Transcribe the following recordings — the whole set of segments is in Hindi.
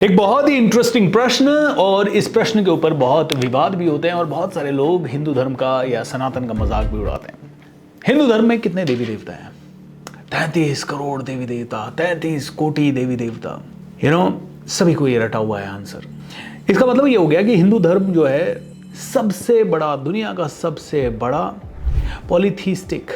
एक बहुत ही इंटरेस्टिंग प्रश्न, और इस प्रश्न के ऊपर बहुत विवाद भी होते हैं और बहुत सारे लोग हिंदू धर्म का या सनातन का मजाक भी उड़ाते हैं। हिंदू धर्म में कितने देवी देवता हैं? 33 करोड़ देवी देवता, 33 कोटि देवी देवता। सभी को ये रटा हुआ है आंसर। इसका मतलब ये हो गया कि हिंदू धर्म जो है सबसे बड़ा, दुनिया का सबसे बड़ा पॉलीथीस्टिक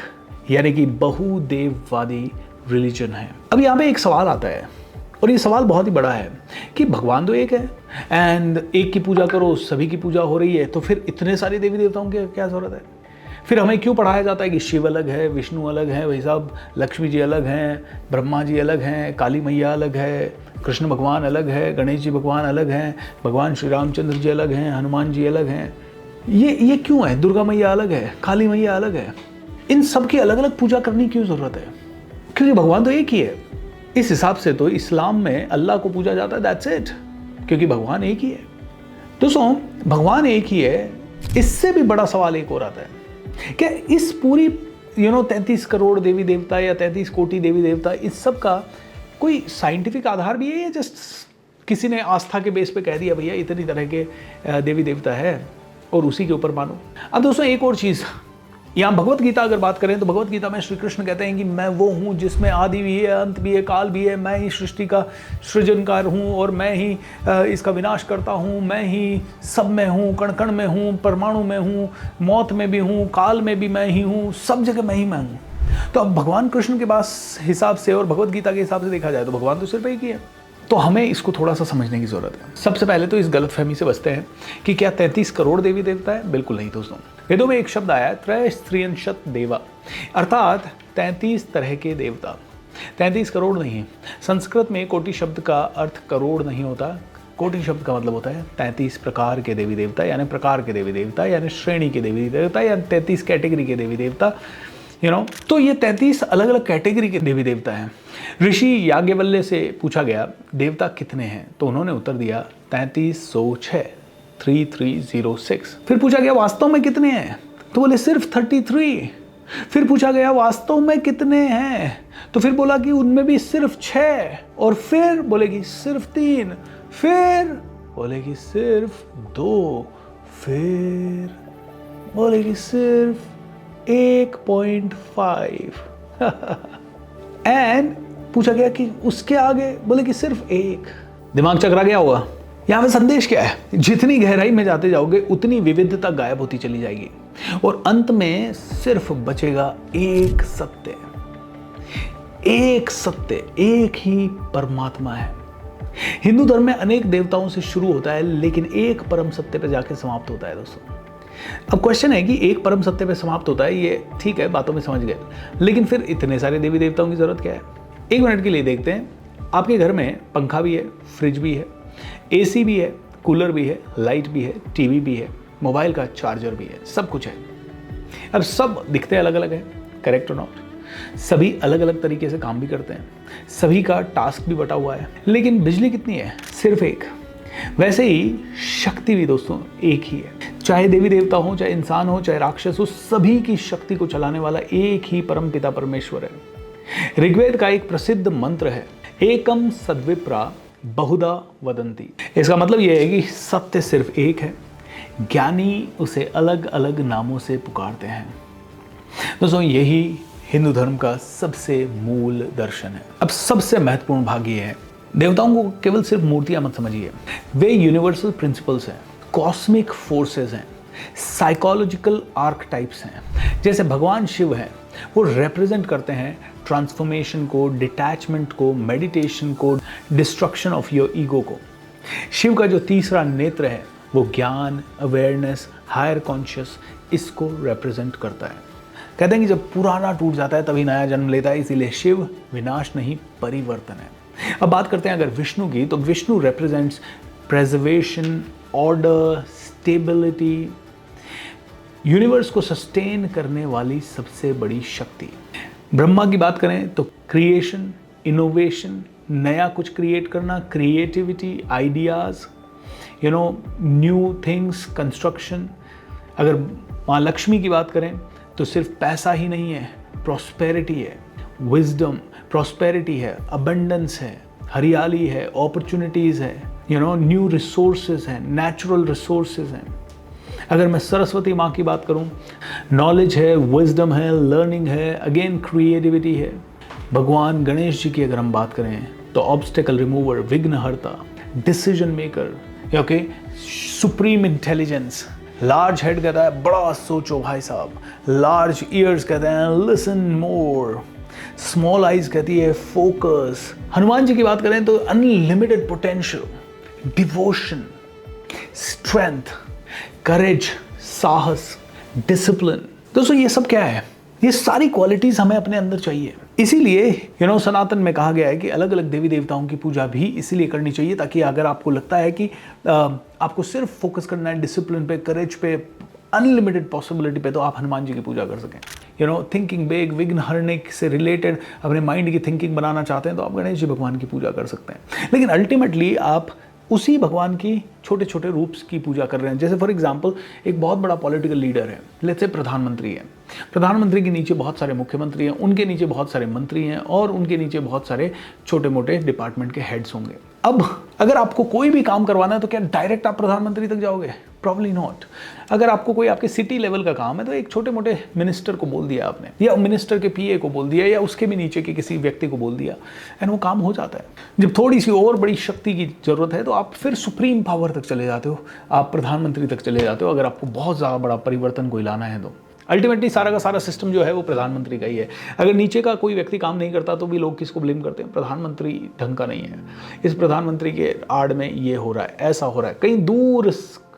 यानी कि बहुदेववादी रिलीजन है। अब यहाँ पे एक सवाल आता है, और ये सवाल बहुत ही बड़ा है कि भगवान तो एक है एंड एक की पूजा करो सभी की पूजा हो रही है, तो फिर इतने सारे देवी देवताओं की क्या जरूरत है? फिर हमें क्यों पढ़ाया जाता है कि शिव अलग है, विष्णु अलग है, वही साहब लक्ष्मी जी अलग हैं, ब्रह्मा जी अलग हैं, काली मैया अलग है, कृष्ण भगवान अलग है, गणेश जी भगवान अलग हैं, भगवान श्री रामचंद्र जी अलग हैं, हनुमान जी अलग हैं। ये क्यों है? दुर्गा मैया अलग है, काली मैया अलग है। इन सब की अलग अलग पूजा करने की क्यों जरूरत है? क्योंकि भगवान तो एक ही है। इस हिसाब से तो इस्लाम में अल्लाह को पूजा जाता है, दैट्स इट, क्योंकि भगवान एक ही है। दोस्तों, भगवान एक ही है। इससे भी बड़ा सवाल एक और आता है, क्या इस पूरी 33 करोड़ देवी देवता या 33 कोटि देवी देवता, इस सब का कोई साइंटिफिक आधार भी है या जस्ट किसी ने आस्था के बेस पे कह दिया भैया इतनी तरह के देवी देवता है और उसी के ऊपर मानो? अब दोस्तों एक और चीज़, यहाँ भगवत गीता अगर बात करें तो भगवत गीता में श्री कृष्ण कहते हैं कि मैं वो हूँ जिसमें आदि भी है, अंत भी है, काल भी है, मैं ही सृष्टि का सृजनकार हूँ और मैं ही इसका विनाश करता हूँ, मैं ही सब में हूँ, कण कण में हूँ, परमाणु में हूँ, मौत में भी हूँ, काल में भी मैं ही हूँ, सब जगह मैं ही मैं हूँ। तो अब भगवान कृष्ण के पास हिसाब से और भगवत गीता के हिसाब से देखा जाए तो भगवान तो सिर्फ एक ही है। तो हमें इसको थोड़ा सा समझने की जरूरत है। सबसे पहले तो इस गलतफहमी से बचते हैं कि क्या 33 करोड़ देवी देवता है? बिल्कुल नहीं दोस्तों। वेदों में एक शब्द आया है त्रयस्त्रिंशत देवा, अर्थात 33 तरह के देवता, 33 करोड़ नहीं है। संस्कृत में कोटि शब्द का अर्थ करोड़ नहीं होता। कोटि शब्द का मतलब होता है 33 प्रकार के देवी देवता, यानी प्रकार के देवी देवता, यानी श्रेणी के देवी देवता, यानी 33 कैटेगरी के देवी देवता। तो ये 33 अलग अलग कैटेगरी के देवी देवता हैं। ऋषि याज्ञवल्क्य से पूछा गया देवता कितने हैं, तो उन्होंने उत्तर दिया 3306, 3306। फिर पूछा गया वास्तव में कितने हैं, तो बोले सिर्फ 33। फिर पूछा गया वास्तव में कितने हैं, तो फिर बोला कि उनमें भी सिर्फ 6, और फिर बोले कि सिर्फ 3, फिर बोले कि सिर्फ 2, फिर बोले कि सिर्फ 1.5 एंड पूछा गया कि उसके आगे, बोले कि सिर्फ 1। दिमाग चकरा गया होगा। यहाँ पे संदेश क्या है? जितनी गहराई में जाते जाओगे उतनी विविधता गायब होती चली जाएगी और अंत में सिर्फ बचेगा एक सत्य। एक सत्य, एक ही परमात्मा है। हिंदू धर्म में अनेक देवताओं से शुरू होता है लेकिन एक परम सत्य पे जाके समाप्त होता है दोस्तों। अब क्वेश्चन है कि एक परम सत्य पे समाप्त होता है, ये ठीक है, बातों में समझ गए, लेकिन फिर इतने सारे देवी देवताओं की जरूरत क्या है? एक मिनट के लिए देखते हैं। आपके घर में पंखा भी है, फ्रिज भी है, एसी भी है, कूलर भी है, लाइट भी है, टीवी भी है, मोबाइल का चार्जर भी है, सब कुछ है। अब सब दिखते अलग अलग है, करेक्ट और नॉट? सभी अलग अलग तरीके से काम भी करते हैं, सभी का टास्क भी बटा हुआ है, लेकिन बिजली कितनी है? सिर्फ एक। वैसे ही शक्ति भी दोस्तों एक ही है। चाहे देवी देवता हो, चाहे इंसान हो, चाहे राक्षस हो, सभी की शक्ति को चलाने वाला एक ही परम पिता परमेश्वर है। ऋग्वेद का एक प्रसिद्ध मंत्र है, एकम सद्विप्रा बहुधा वदंती। इसका मतलब यह है कि सत्य सिर्फ एक है, ज्ञानी उसे अलग अलग नामों से पुकारते हैं। दोस्तों, यही हिंदू धर्म का सबसे मूल दर्शन है। अब सबसे महत्वपूर्ण भाग ये है, देवताओं को केवल सिर्फ मूर्तियां मत समझिए, वे यूनिवर्सल प्रिंसिपल्स हैं, कॉस्मिक फोर्सेस हैं, साइकोलॉजिकल आर्कटाइप्स हैं। जैसे भगवान शिव हैं, वो रिप्रेजेंट करते हैं ट्रांसफॉर्मेशन को, डिटैचमेंट को, मेडिटेशन को, डिस्ट्रक्शन ऑफ योर ईगो को। शिव का जो तीसरा नेत्र है वो ज्ञान, अवेयरनेस, हायर कॉन्शियस, इसको रिप्रेजेंट करता है। कहते हैं कि जब पुराना टूट जाता है तभी नया जन्म लेता है, इसीलिए शिव विनाश नहीं परिवर्तन है। अब बात करते हैं अगर विष्णु की, तो Vishnu represents preservation, order, stability, universe को सस्टेन करने वाली सबसे बड़ी शक्ति। ब्रह्मा की बात करें तो क्रिएशन, इनोवेशन, नया कुछ क्रिएट करना, creativity, ideas, new things, construction. अगर माँ लक्ष्मी की बात करें तो सिर्फ पैसा ही नहीं है, प्रॉस्पेरिटी है, विजडम, प्रॉस्पेरिटी है, अबंडेंस है, हरियाली है, अपॉर्चुनिटीज़ है, न्यू रिसोर्सेज हैं, नेचुरल रिसोर्सेज हैं। अगर मैं सरस्वती माँ की बात करूँ, नॉलेज है, विजडम है, लर्निंग है, अगेन क्रिएटिविटी है। भगवान गणेश जी की अगर हम बात करें तो ऑब्स्टेकल रिमूवर, विघ्नहर्ता, decision maker, okay, supreme intelligence. Large head कहता है बड़ा सोचो भाई साहब, लार्ज ईयर्स कहते हैं लिसन मोर, स्मॉल आइज कहती है फोकस। हनुमान जी की बात करें तो अनलिमिटेड पोटेंशियल, डिवोशन, स्ट्रेंथ, करेज, साहस, डिसिप्लिन। दोस्तों ये सब क्या है? ये सारी क्वालिटीज हमें अपने अंदर चाहिए। इसीलिए सनातन में कहा गया है कि अलग अलग देवी देवताओं की पूजा भी इसीलिए करनी चाहिए, ताकि अगर आपको लगता है कि आपको सिर्फ फोकस करना है डिसिप्लिन पे, करेज पे, अनलिमिटेड पॉसिबिलिटी पे, तो आप हनुमान जी की पूजा कर सकें। थिंकिंग बिग, विघ्न हरने से रिलेटेड अपने माइंड की थिंकिंग बनाना चाहते हैं तो आप गणेश जी भगवान की पूजा कर सकते हैं। लेकिन अल्टीमेटली आप उसी भगवान की छोटे छोटे रूप्स की पूजा कर रहे हैं। जैसे फॉर एग्जांपल एक बहुत बड़ा पॉलिटिकल लीडर है, लेट्स से प्रधानमंत्री है। प्रधानमंत्री के नीचे बहुत सारे मुख्यमंत्री हैं, उनके नीचे बहुत सारे मंत्री हैं और उनके नीचे बहुत सारे छोटे मोटे डिपार्टमेंट के हेड्स होंगे। अब अगर आपको कोई भी काम करवाना है तो क्या डायरेक्ट आप प्रधानमंत्री तक जाओगे? Probably not. अगर आपको कोई आपके सिटी लेवल का काम है तो एक छोटे मोटे मिनिस्टर को बोल दिया आपने, या मिनिस्टर के पीए को बोल दिया, या उसके भी नीचे के किसी व्यक्ति को बोल दिया, एंड वो काम हो जाता है। जब थोड़ी सी और बड़ी शक्ति की जरूरत है तो आप फिर सुप्रीम पावर तक चले जाते हो, आप प्रधानमंत्री तक चले जाते हो, अगर आपको बहुत ज़्यादा बड़ा परिवर्तन कोई लाना है तो। अल्टीमेटली सारा का सारा सिस्टम जो है वो प्रधानमंत्री का ही है। अगर नीचे का कोई व्यक्ति काम नहीं करता तो भी लोग किसको ब्लेम करते हैं? प्रधानमंत्री ढंग का नहीं है, इस प्रधानमंत्री के आड़ में ये हो रहा है, ऐसा हो रहा है। कहीं दूर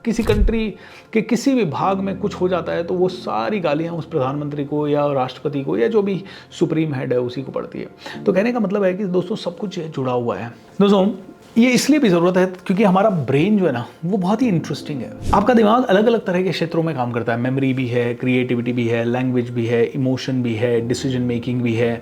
किसी कंट्री के किसी भी भाग में कुछ हो जाता है तो वो सारी गालियाँ उस प्रधानमंत्री को या राष्ट्रपति को या जो भी सुप्रीम हेड है उसी को पड़ती है। तो कहने का मतलब है कि दोस्तों सब कुछ जुड़ा हुआ है। दोस्तों ये इसलिए भी ज़रूरत है क्योंकि हमारा ब्रेन जो है ना वो बहुत ही इंटरेस्टिंग है। आपका दिमाग अलग अलग तरह के क्षेत्रों में काम करता है। मेमोरी भी है, क्रिएटिविटी भी है, लैंग्वेज भी है, इमोशन भी है, डिसीजन मेकिंग भी है,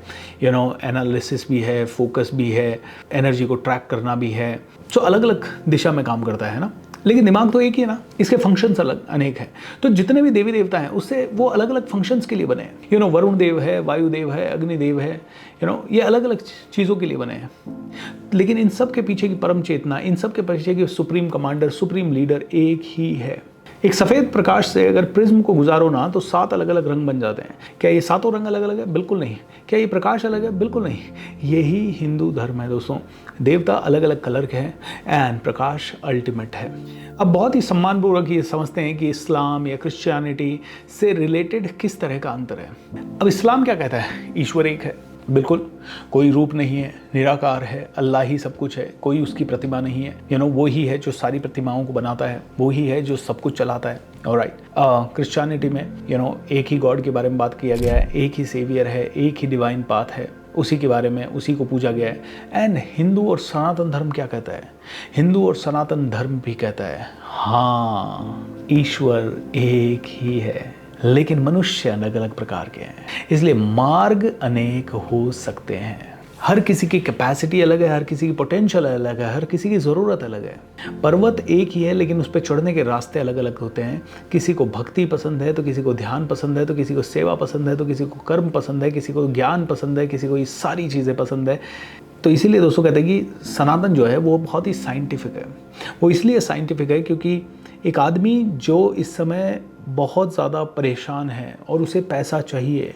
एनालिसिस भी है, फोकस भी है, एनर्जी को ट्रैक करना भी है। तो अलग अलग दिशा में काम करता है ना। लेकिन दिमाग तो एक ही है ना, इसके फंक्शंस अलग अनेक हैं। तो जितने भी देवी देवता हैं उससे वो अलग अलग फंक्शंस के लिए बने हैं। वरुण देव है, वायु देव है, अग्नि देव है, ये अलग अलग चीज़ों के लिए बने हैं। लेकिन इन सब के पीछे की परम चेतना, इन सब के पीछे की सुप्रीम कमांडर, सुप्रीम लीडर एक ही है। एक सफ़ेद प्रकाश से अगर प्रिज्म को गुजारो ना तो 7 अलग अलग रंग बन जाते हैं। क्या ये सातों रंग अलग अलग है? बिल्कुल नहीं। क्या ये प्रकाश अलग है? बिल्कुल नहीं। यही हिंदू धर्म है दोस्तों। देवता अलग अलग कलर के हैं एंड प्रकाश अल्टीमेट है। अब बहुत ही सम्मानपूर्वक ये समझते हैं कि इस्लाम या क्रिश्चियनिटी से रिलेटेड किस तरह का अंतर है। अब इस्लाम क्या कहता है? ईश्वर एक है, बिल्कुल, कोई रूप नहीं है, निराकार है, अल्लाह ही सब कुछ है, कोई उसकी प्रतिमा नहीं है। वो ही है जो सारी प्रतिमाओं को बनाता है, वो ही है जो सब कुछ चलाता है। ऑलराइट। क्रिश्चियनिटी में एक ही गॉड के बारे में बात किया गया है, एक ही सेवियर है, एक ही डिवाइन पाथ है, उसी के बारे में, उसी को पूजा गया है। एंड हिंदू और सनातन धर्म क्या कहता है? हिंदू और सनातन धर्म भी कहता है हाँ, ईश्वर एक ही है, लेकिन मनुष्य अलग अलग प्रकार के हैं, इसलिए मार्ग अनेक हो सकते हैं। हर किसी की कैपेसिटी अलग है, हर किसी की पोटेंशियल अलग है, हर किसी की ज़रूरत अलग है। पर्वत एक ही है लेकिन उस पर चढ़ने के रास्ते अलग अलग होते हैं। किसी को भक्ति पसंद है तो किसी को ध्यान पसंद है, तो किसी को सेवा पसंद है, तो किसी को कर्म पसंद है, किसी को ज्ञान पसंद है, किसी को ये सारी चीज़ें पसंद है। तो इसीलिए दोस्तों कहते हैं कि सनातन जो है वो बहुत ही साइंटिफिक है। वो इसलिए साइंटिफिक है क्योंकि एक आदमी जो इस समय बहुत ज़्यादा परेशान है और उसे पैसा चाहिए,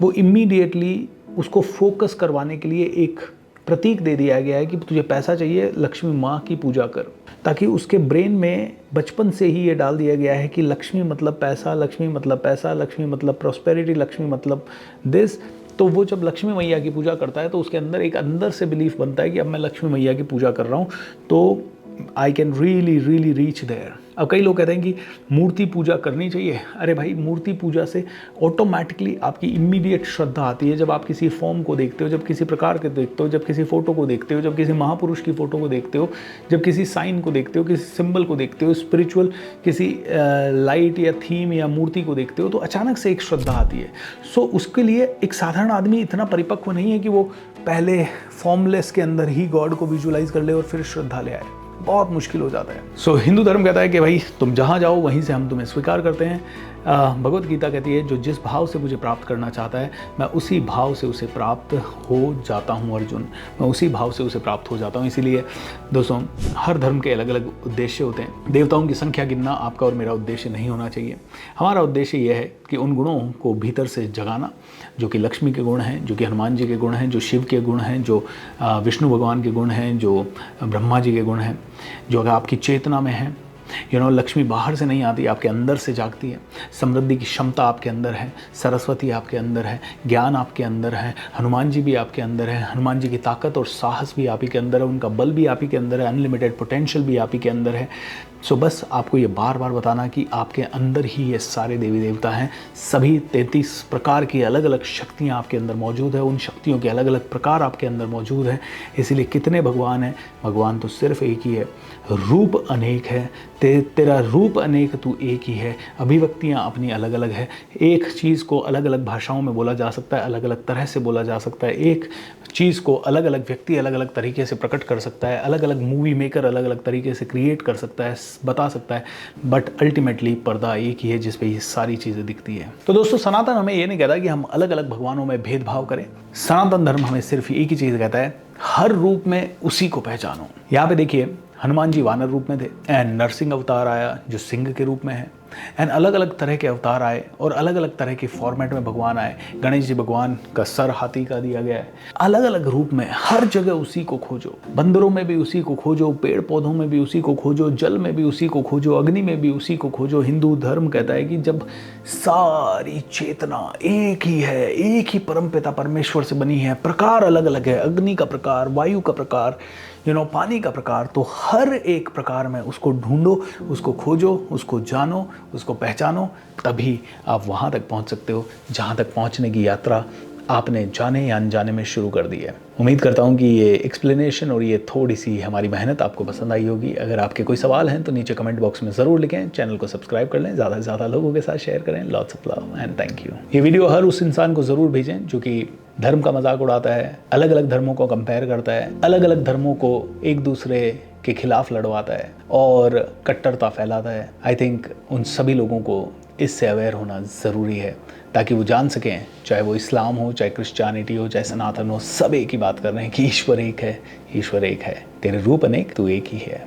वो इमीडिएटली उसको फोकस करवाने के लिए एक प्रतीक दे दिया गया है कि तुझे पैसा चाहिए, लक्ष्मी माँ की पूजा कर, ताकि उसके ब्रेन में बचपन से ही ये डाल दिया गया है कि लक्ष्मी मतलब पैसा, लक्ष्मी मतलब पैसा, लक्ष्मी मतलब प्रॉस्पेरिटी, लक्ष्मी मतलब दिस। तो वो जब लक्ष्मी मैया की पूजा करता है तो उसके अंदर एक अंदर से बिलीफ बनता है कि अब मैं लक्ष्मी मैया की पूजा कर रहा हूँ तो I can really reach there. अब कई लोग कहते हैं कि मूर्ति पूजा करनी चाहिए। अरे भाई, मूर्ति पूजा से ऑटोमेटिकली आपकी इमीडिएट श्रद्धा आती है। जब आप किसी फॉर्म को देखते हो, जब किसी प्रकार के देखते हो, जब किसी फोटो को देखते हो, जब किसी महापुरुष की फ़ोटो को देखते हो, जब किसी साइन को देखते हो, किसी सिंबल को देखते हो, स्पिरिचुअल किसी लाइट या थीम या मूर्ति को देखते हो, तो अचानक से एक श्रद्धा आती है। सो उसके लिए एक साधारण आदमी इतना परिपक्व नहीं है कि वो पहले फॉर्मलेस के अंदर ही गॉड को विजुअलाइज कर ले और फिर श्रद्धा ले आए। बहुत मुश्किल हो जाता है। सो हिंदू धर्म कहता है कि भाई तुम जहाँ जाओ वहीं से हम तुम्हें स्वीकार करते हैं। भगवत गीता कहती है जो जिस भाव से मुझे प्राप्त करना चाहता है मैं उसी भाव से उसे प्राप्त हो जाता हूँ अर्जुन, मैं उसी भाव से उसे प्राप्त हो जाता हूँ। इसीलिए दोस्तों हर धर्म के अलग अलग उद्देश्य होते हैं। देवताओं की संख्या गिनना आपका और मेरा उद्देश्य नहीं होना चाहिए। हमारा उद्देश्य यह है कि उन गुणों को भीतर से जगाना जो कि लक्ष्मी के गुण हैं, जो कि हनुमान जी के गुण हैं, जो शिव के गुण हैं, जो विष्णु भगवान के गुण हैं, जो ब्रह्मा जी के गुण हैं, जो अगर आपकी चेतना में है। लक्ष्मी बाहर से नहीं आती, आपके अंदर से जागती है। समृद्धि की क्षमता आपके अंदर है, सरस्वती आपके अंदर है, ज्ञान आपके अंदर है, हनुमान जी भी आपके अंदर है, हनुमान जी की ताकत और साहस भी आप ही के अंदर है, उनका बल भी आप ही के अंदर है, अनलिमिटेड पोटेंशियल भी आप ही के अंदर है। सो बस आपको ये बार बार बताना कि आपके अंदर ही ये सारे देवी देवता हैं। सभी 33 प्रकार की अलग अलग शक्तियाँ आपके अंदर मौजूद है, उन शक्तियों के अलग अलग प्रकार आपके अंदर मौजूद हैं। इसीलिए कितने भगवान हैं? भगवान तो सिर्फ एक ही है, रूप अनेक है, तेरा रूप अनेक तू एक ही है। अभिव्यक्तियाँ अपनी अलग अलग है। एक चीज़ को अलग अलग भाषाओं में बोला जा सकता है, अलग अलग तरह से बोला जा सकता है। एक चीज़ को अलग अलग व्यक्ति अलग अलग तरीके से प्रकट कर सकता है, अलग अलग मूवी मेकर अलग अलग तरीके से क्रिएट कर सकता है, बता सकता है, बट अल्टीमेटली पर्दा एक ही है जिस पे ये सारी चीज़ें दिखती है। तो दोस्तों सनातन हमें ये नहीं कहता कि हम अलग अलग भगवानों में भेदभाव करें। सनातन धर्म हमें सिर्फ एक ही चीज़ कहता है, हर रूप में उसी को पहचानो। यहाँ पे देखिए हनुमान जी वानर रूप में थे, एंड नरसिंह अवतार आया जो सिंह के रूप में है, एंड अलग अलग तरह के अवतार आए और अलग अलग तरह के फॉर्मेट में भगवान आए। गणेश जी भगवान का सर हाथी का दिया गया है। अलग अलग रूप में हर जगह उसी को खोजो, बंदरों में भी उसी को खोजो, पेड़ पौधों में भी उसी को खोजो, जल में भी उसी को खोजो, अग्नि में भी उसी को खोजो। हिंदू धर्म कहता है कि जब सारी चेतना एक ही है, एक ही परमपिता परमेश्वर से बनी है, प्रकार अलग अलग है, अग्नि का प्रकार, वायु का प्रकार, पानी का प्रकार, तो हर एक प्रकार में उसको ढूंढो, उसको खोजो, उसको जानो, उसको पहचानो, तभी आप वहाँ तक पहुँच सकते हो जहाँ तक पहुँचने की यात्रा आपने जाने या अनजाने में शुरू कर दी है। उम्मीद करता हूँ कि ये एक्सप्लेनेशन और ये थोड़ी सी हमारी मेहनत आपको पसंद आई होगी। अगर आपके कोई सवाल हैं तो नीचे कमेंट बॉक्स में ज़रूर लिखें। चैनल को सब्सक्राइब कर लें, ज़्यादा से ज़्यादा लोगों के साथ शेयर करें। Lots of love and thank you. ये वीडियो हर उस इंसान को ज़रूर भेजें जो कि धर्म का मजाक उड़ाता है, अलग अलग धर्मों को कंपेयर करता है, अलग अलग धर्मों को एक दूसरे के खिलाफ लड़वाता है और कट्टरता फैलाता है। आई थिंक उन सभी लोगों को इससे अवेयर होना ज़रूरी है ताकि वो जान सकें, चाहे वो इस्लाम हो, चाहे क्रिश्चियनिटी हो, चाहे सनातन हो, सब एक ही बात कर रहे हैं कि ईश्वर एक है, ईश्वर एक है, तेरे रूप अनेक तू एक ही है।